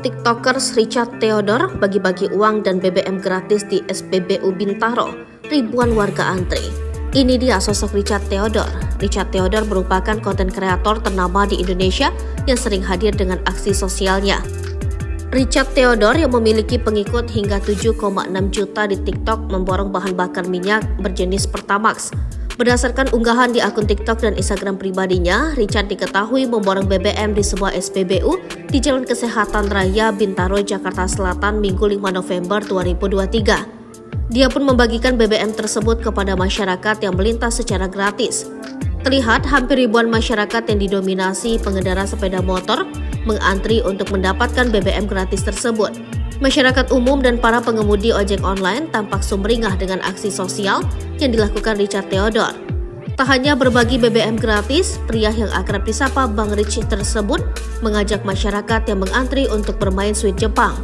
TikTokers Richard Theodore bagi-bagi uang dan BBM gratis di SPBU Bintaro. Ribuan warga antri. Ini dia sosok Richard Theodore. Richard Theodore merupakan konten kreator ternama di Indonesia yang sering hadir dengan aksi sosialnya. Richard Theodore yang memiliki pengikut hingga 7,6 juta di TikTok memborong bahan bakar minyak berjenis Pertamax. Berdasarkan unggahan di akun TikTok dan Instagram pribadinya, Richard diketahui memborong BBM di sebuah SPBU di Jalan Kesehatan Raya Bintaro, Jakarta Selatan, Minggu 5 November 2023. Dia pun membagikan BBM tersebut kepada masyarakat yang melintas secara gratis. Terlihat hampir ribuan masyarakat yang didominasi pengendara sepeda motor mengantri untuk mendapatkan BBM gratis tersebut. Masyarakat umum dan para pengemudi ojek online tampak sumringah dengan aksi sosial yang dilakukan Richard Theodore. Tak hanya berbagi BBM gratis, pria yang akrab disapa Bang Rich tersebut mengajak masyarakat yang mengantri untuk bermain Sweet Jepang.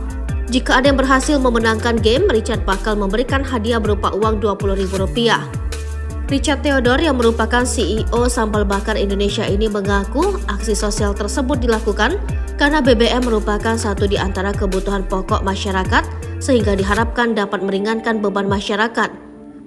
Jika ada yang berhasil memenangkan game, Richard bakal memberikan hadiah berupa uang Rp20.000. Richard Theodore yang merupakan CEO Sambal Bakar Indonesia ini mengaku aksi sosial tersebut dilakukan karena BBM merupakan satu di antara kebutuhan pokok masyarakat sehingga diharapkan dapat meringankan beban masyarakat.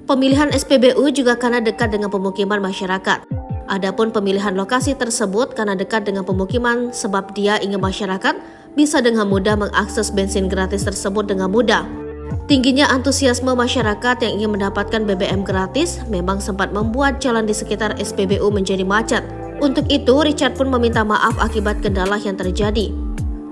Pemilihan SPBU juga karena dekat dengan pemukiman masyarakat. Adapun pemilihan lokasi tersebut karena dekat dengan pemukiman sebab dia ingin masyarakat bisa dengan mudah mengakses bensin gratis tersebut dengan mudah. Tingginya antusiasme masyarakat yang ingin mendapatkan BBM gratis memang sempat membuat jalan di sekitar SPBU menjadi macet. Untuk itu, Richard pun meminta maaf akibat kendala yang terjadi.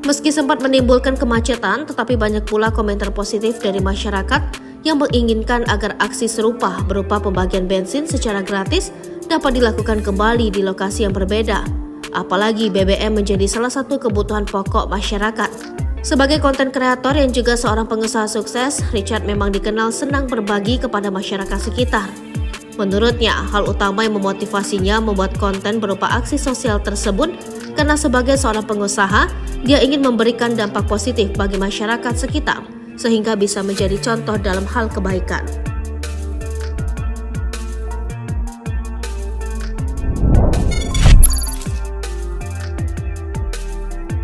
Meski sempat menimbulkan kemacetan, tetapi banyak pula komentar positif dari masyarakat yang menginginkan agar aksi serupa berupa pembagian bensin secara gratis dapat dilakukan kembali di lokasi yang berbeda. Apalagi BBM menjadi salah satu kebutuhan pokok masyarakat. Sebagai konten kreator yang juga seorang pengusaha sukses, Richard memang dikenal senang berbagi kepada masyarakat sekitar. Menurutnya, hal utama yang memotivasinya membuat konten berupa aksi sosial tersebut karena sebagai seorang pengusaha, dia ingin memberikan dampak positif bagi masyarakat sekitar, sehingga bisa menjadi contoh dalam hal kebaikan.